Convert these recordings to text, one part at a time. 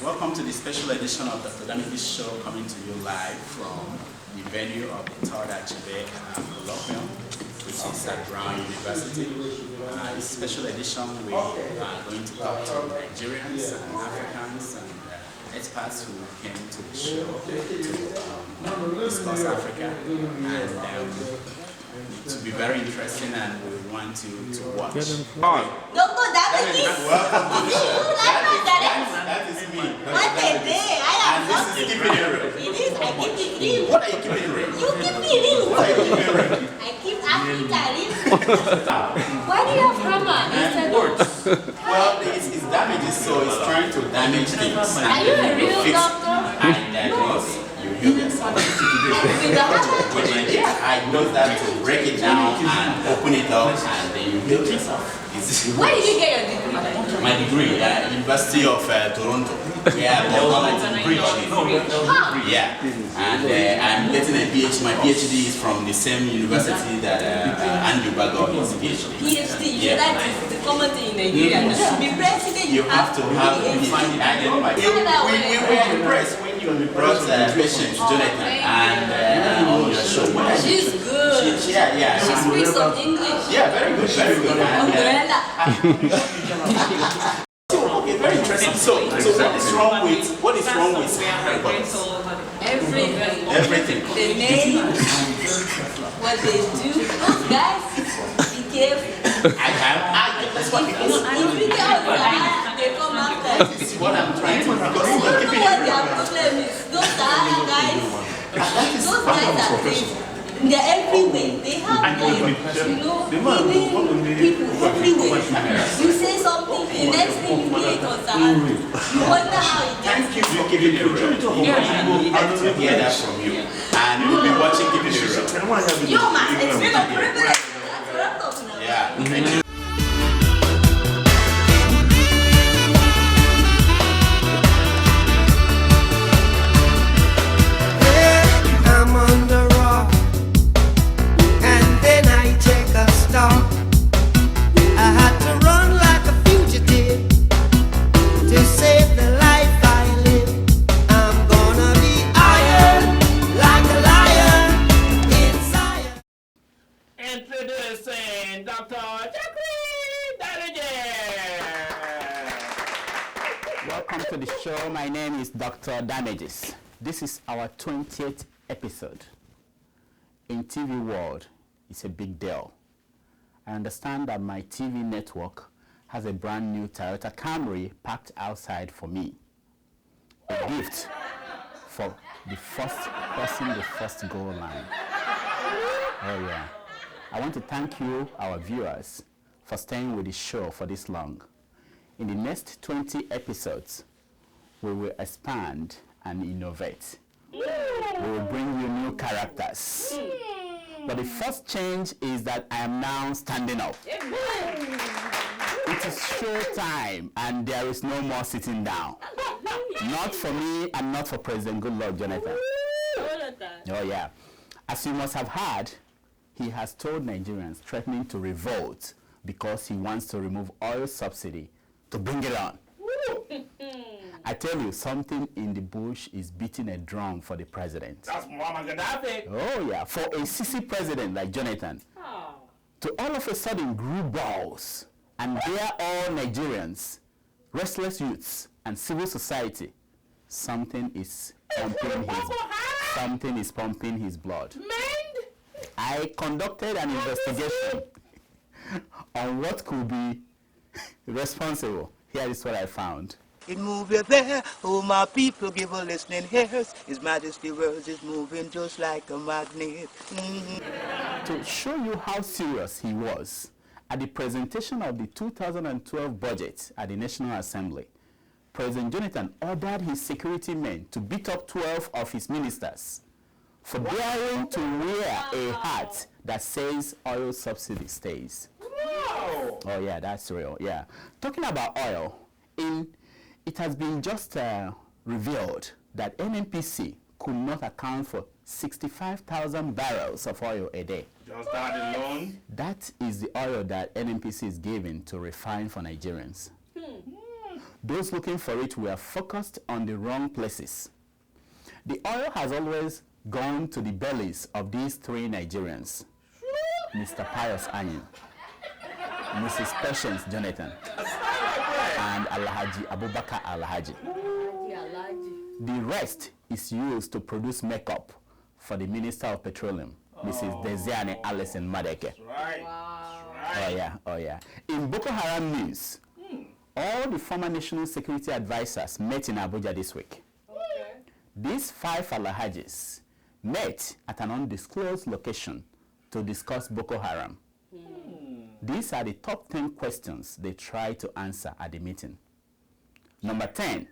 Welcome to the special edition of Dr. Damage's show, coming to you live from the venue of the third Achebe colloquium, which is at Brown University. This special edition, we are going to talk to Nigerians and Africans and experts who came to the show to discuss Africa. And to be very interesting, and we want you to watch. Dr. Damage, welcome to the show. That is me. What a day! I am And this is keeping it real. It is. I keep it real. What are you keeping real? You keep me real. What are you keeping real? I keep Africa real. Why do you have hammer instead of words? Well, it's damages, so it's trying to damage things. Are you a real doctor? And diagnose. You heal yourself. With the hammer? Yeah, I know that to break it down and open it up, and then you heal yourself. Where did you get your degree? My degree, University of Toronto. Yeah, yeah, and I'm getting a PhD. My PhD is from the same university that Andrew Bago is PhD. PhD, yeah. That is the common thing in Nigeria. To be president, You have to have a PhD. We were impressed when you brought patient Jonathan and on your show. She's good. She speaks some English. Yeah, very good, very good. Okay, very interesting. So what is wrong with Everything. everything? The name, what they do. Guys, be careful. That's what it is. If you get out they come after. This is what I'm trying to, because I don't know what their problem is. Those Sahara guys, those guys are crazy. They're everywhere. They have people everywhere. You say something, the next thing you hear it on Sahara. You wonder how it gets. Thank you for keeping it real. I needed to hear that from you. And we'll be watching Keeping It Real. Yo, man, it's been a privilege. That's what I'm talking about. Yeah, thank you. I'm on the rock, and then I take a stop. I had to run like a fugitive to save the life I live. I'm gonna be iron like a lion inside. Introducing Dr. Welcome to the show. My name is Dr. Damages. This is our 20th episode. In TV world, it's a big deal. I understand that my TV network has a brand new Toyota Camry parked outside for me. A gift for the first person, the first goal line. Oh yeah. I want to thank you, our viewers, for staying with the show for this long. In the next 20 episodes, we will expand and innovate. We will bring you new characters. But the first change is that I am now standing up. It is show time, and there is no more sitting down. Not for me and not for President Goodluck Jonathan. Oh yeah. As you must have heard, he has told Nigerians threatening to revolt because he wants to remove oil subsidy to bring it on. I tell you, something in the bush is beating a drum for the president. That's Muammar Gaddafi. Oh yeah, for a sissy president like Jonathan to all of a sudden grew balls, and they are all Nigerians, restless youths, and civil society. Something is pumping his blood. I conducted an investigation on what could be responsible. Here is what I found. It move you there, oh my people, give a listening ears. His Majesty words is moving just like a magnet. To show you how serious he was, at the presentation of the 2012 budget at the National Assembly, President Jonathan ordered his security men to beat up 12 of his ministers for daring to wear a hat that says oil subsidy stays. Wow. Oh yeah, that's real, yeah. Talking about oil, it has been just revealed that NNPC could not account for 65,000 barrels of oil a day. Just that alone? That is the oil that NNPC is giving to refine for Nigerians. Those looking for it were focused on the wrong places. The oil has always gone to the bellies of these three Nigerians, Mr. Pius Anyin, Mrs. Patience Jonathan, and Alhaji Abubakar Alhaji. The rest is used to produce makeup for the Minister of Petroleum, Mrs. Desiane Alison Madeke. Right. Wow. Right. Oh yeah. In Boko Haram news, all the former national security advisors met in Abuja this week. Okay. These 5 Alhajis met at an undisclosed location to discuss Boko Haram. These are the top 10 questions they tried to answer at the meeting. Number 10,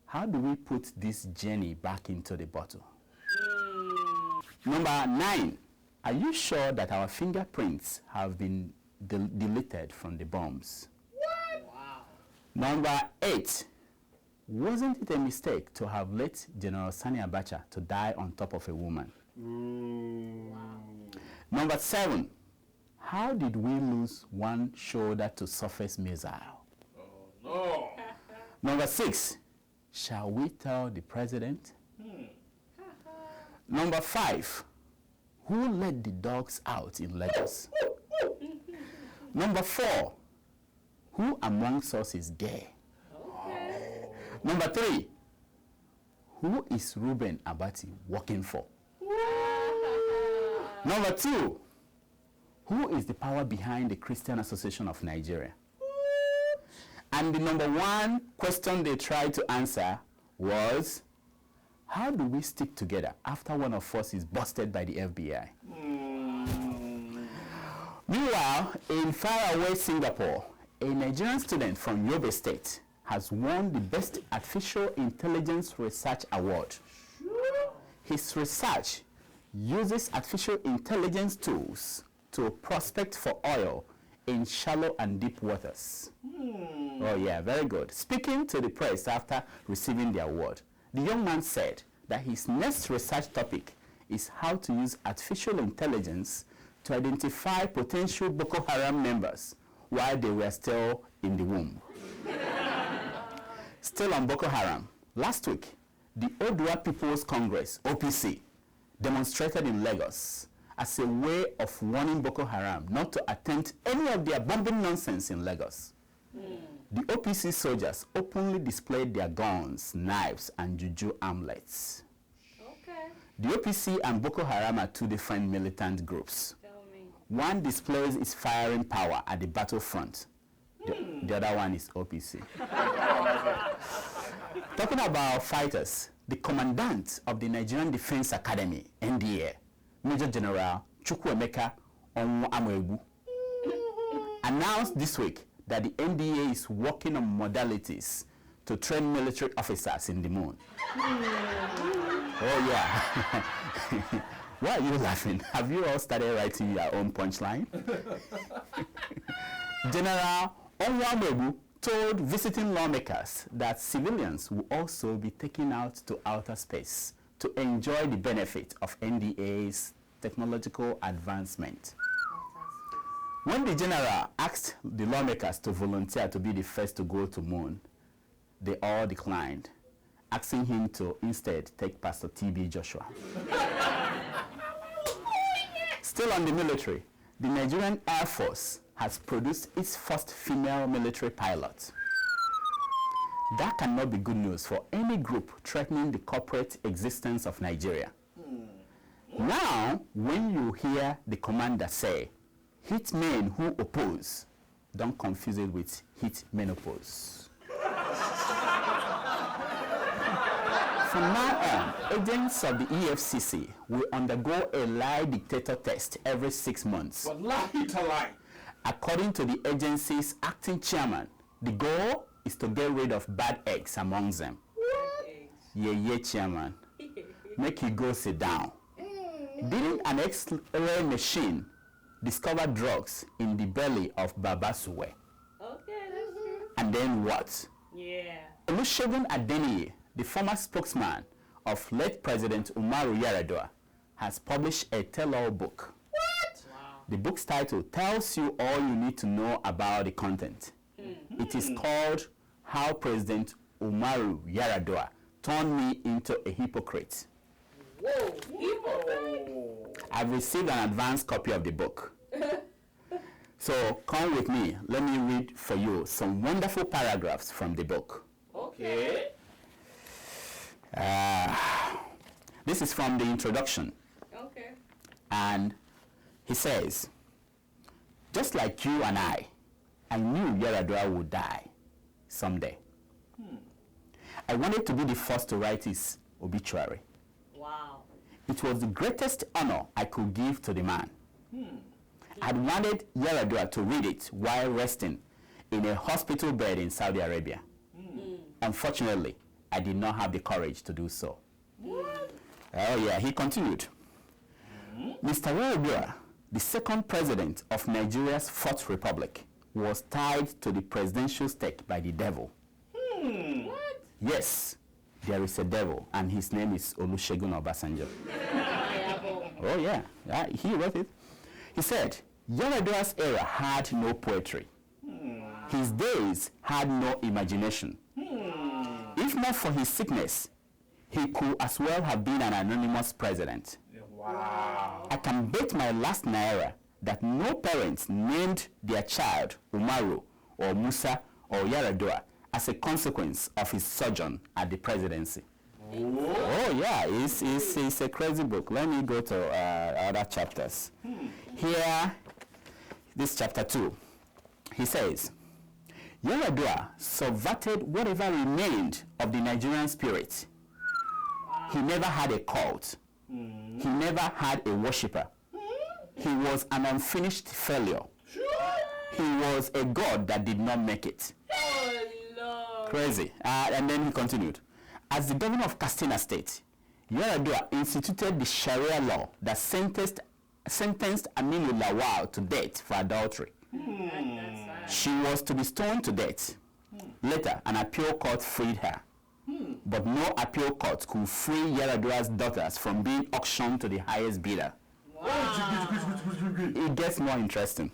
how do we put this genie back into the bottle? Number 9, are you sure that our fingerprints have been deleted from the bombs? Wow. Number 8, wasn't it a mistake to have let General Sani Abacha to die on top of a woman? Number 7, how did we lose one shoulder to surface missile? No. Number 6, shall we tell the president? Number 5, who let the dogs out in Lagos? Number 4, who amongst us is gay? Okay. Number 3, who is Reuben Abati working for? Number 2, who is the power behind the Christian Association of Nigeria? And the number 1 question they tried to answer was, how do we stick together after one of us is busted by the FBI? Meanwhile, in faraway Singapore, a Nigerian student from Yobe State has won the Best Artificial Intelligence Research Award. His research uses artificial intelligence tools to prospect for oil in shallow and deep waters. Oh yeah, very good. Speaking to the press after receiving the award, the young man said that his next research topic is how to use artificial intelligence to identify potential Boko Haram members while they were still in the womb. Still on Boko Haram, last week, the Odua People's Congress, OPC, demonstrated in Lagos as a way of warning Boko Haram not to attempt any of their bombing nonsense in Lagos. The OPC soldiers openly displayed their guns, knives, and juju armlets. Okay. The OPC and Boko Haram are 2 different militant groups. Tell me. One displays its firing power at the battlefront. The other one is OPC. Talking about fighters, the commandant of the Nigerian Defense Academy, NDA, Major General Chukwuemeka Onwu-Amoegbu, announced this week that the NDA is working on modalities to train military officers in the moon. Oh yeah. Why are you laughing? Have you all started writing your own punchline? General Onwu-Amoegbu told visiting lawmakers that civilians will also be taken out to outer space to enjoy the benefit of NDA's technological advancement. When the general asked the lawmakers to volunteer to be the first to go to moon, they all declined, asking him to instead take Pastor TB Joshua. Still on the military, the Nigerian Air Force has produced its first female military pilot. That cannot be good news for any group threatening the corporate existence of Nigeria. Now, when you hear the commander say, hit men who oppose, don't confuse it with hit menopause. From now on, agents of the EFCC will undergo a lie detector test every 6 months. But lie to lie. According to the agency's acting chairman, the goal is to get rid of bad eggs amongst them. Yeah, chairman. Make you go sit down. Didn't an X-ray machine discover drugs in the belly of Baba Suwe? Okay, that's true. And then what? Yeah. Olusegun Adeniyi, the former spokesman of late President Umaru Yar'Adua, has published a tell-all book. What? Wow. The book's title tells you all you need to know about the content. It is called how President Umaru Yar'Adua turned me into a hypocrite. Whoa, hypocrite. I've received an advanced copy of the book. So come with me. Let me read for you some wonderful paragraphs from the book. Okay. This is from the introduction. Okay. And he says, just like you and I knew Yar'Adua would die someday. I wanted to be the first to write his obituary. Wow. It was the greatest honor I could give to the man. I had wanted Yar'Adua to read it while resting in a hospital bed in Saudi Arabia. Unfortunately, I did not have the courage to do so. Oh yeah, he continued. Mr. Yar'Adua, the second president of Nigeria's Fourth Republic, was tied to the presidential stake by the devil. What? Yes, there is a devil, and his name is Olusegun Obasanjo. Oh yeah, he wrote it. He said, Yar'Adua's era had no poetry. His days had no imagination. If not for his sickness, he could as well have been an anonymous president. Wow. I can bet my last naira that no parents named their child Umaru or Musa or Yar'Adua as a consequence of his sojourn at the presidency. Oh yeah, it's a crazy book. Let me go to other chapters. Here, this chapter 2, he says, Yar'Adua subverted whatever remained of the Nigerian spirit. He never had a cult. He never had a worshipper. He was an unfinished failure. He was a god that did not make it. Oh, Lord. Crazy. And then he continued. As the governor of Katsina State, Yar'Adua instituted the Sharia law that sentenced Aminu Lawal to death for adultery. She was to be stoned to death. Later, an appeal court freed her. But no appeal court could free Yar'Adua's daughters from being auctioned to the highest bidder. Wow. It gets more interesting.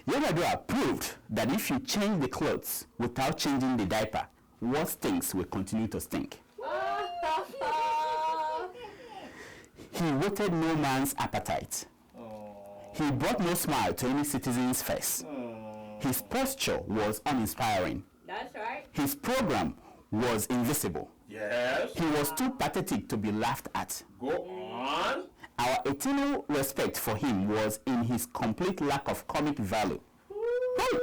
Yar'Adua proved that if you change the clothes without changing the diaper, what stinks will continue to stink. He whetted no man's appetite. He brought no smile to any citizen's face. His posture was uninspiring. That's right. His program was invisible. Yes. He was too pathetic to be laughed at. Go on. Our eternal respect for him was in his complete lack of comic value. Hey!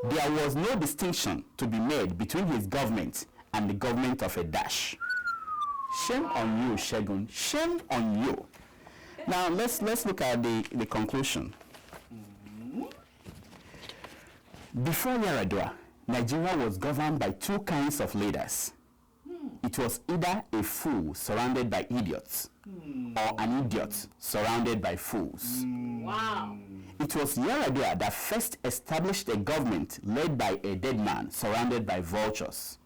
There was no distinction to be made between his government and the government of a dash. Shame on you, Shegun. Shame on you. Now let's look at the conclusion. Before Yar'Adua, Nigeria was governed by two kinds of leaders. It was either a fool surrounded by idiots or an idiot surrounded by fools. Wow. It was Yar'Adua that first established a government led by a dead man surrounded by vultures.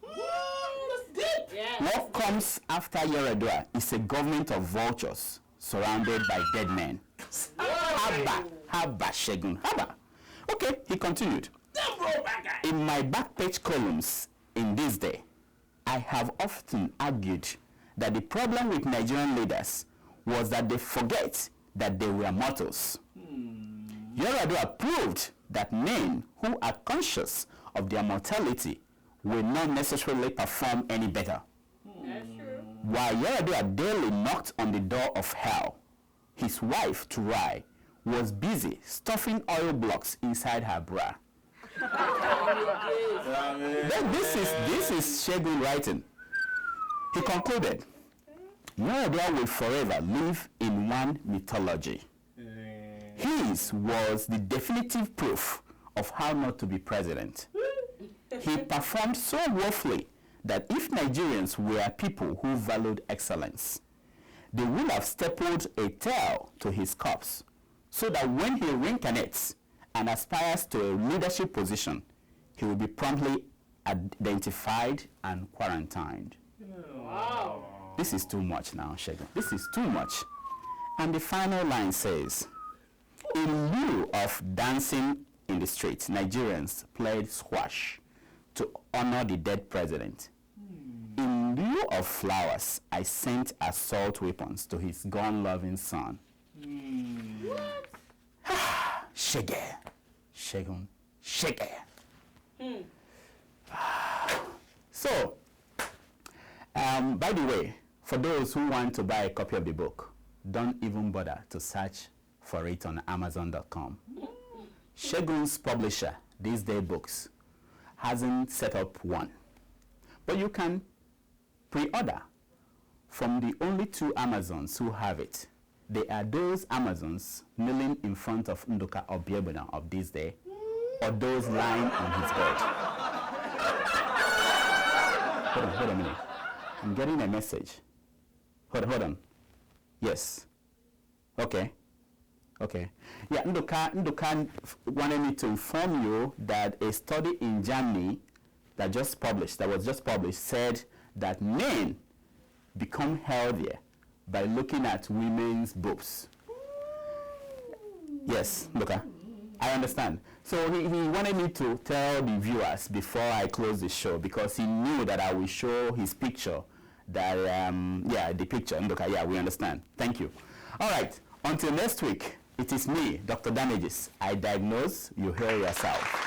Yes. What comes after Yar'Adua is a government of vultures surrounded by dead men. Haba, Shegun, Haba. Okay, he continued. In my back page columns in this day, I have often argued that the problem with Nigerian leaders was that they forget that they were mortals. Yar'Adua proved that men who are conscious of their mortality will not necessarily perform any better. That's true. While Yar'Adua daily knocked on the door of hell, his wife, Turai, was busy stuffing oil blocks inside her bra. Then this is Shegun writing. He concluded, Yar'Adua will forever live in one mythology. His was the definitive proof of how not to be president. He performed so woefully that if Nigerians were people who valued excellence, they would have stapled a tail to his corpse so that when he reincarnates and aspires to a leadership position, he will be promptly identified and quarantined. Wow. This is too much now, Shegun. This is too much. And the final line says, in lieu of dancing in the streets, Nigerians played squash, to honor the dead president. In lieu of flowers, I sent assault weapons to his gun-loving son. Shege. Shegun. Shege. So, by the way, for those who want to buy a copy of the book, don't even bother to search for it on Amazon.com. Shegun's publisher, These Day Books, hasn't set up one. But you can pre-order from the only two Amazons who have it. They are those Amazons kneeling in front of Nduka Obiebuna of this day, or those lying on his bed. Hold on a minute. I'm getting a message. Hold on. Yes. Okay. Yeah, Nduka wanted me to inform you that a study in Germany that was just published, said that men become healthier by looking at women's boobs. Yes, Nduka, I understand. So he wanted me to tell the viewers before I close the show, because he knew that I will show his picture, that, the picture, Nduka, yeah, we understand. Thank you. All right, until next week, it is me, Dr. Damages. I diagnose, you hear yourself.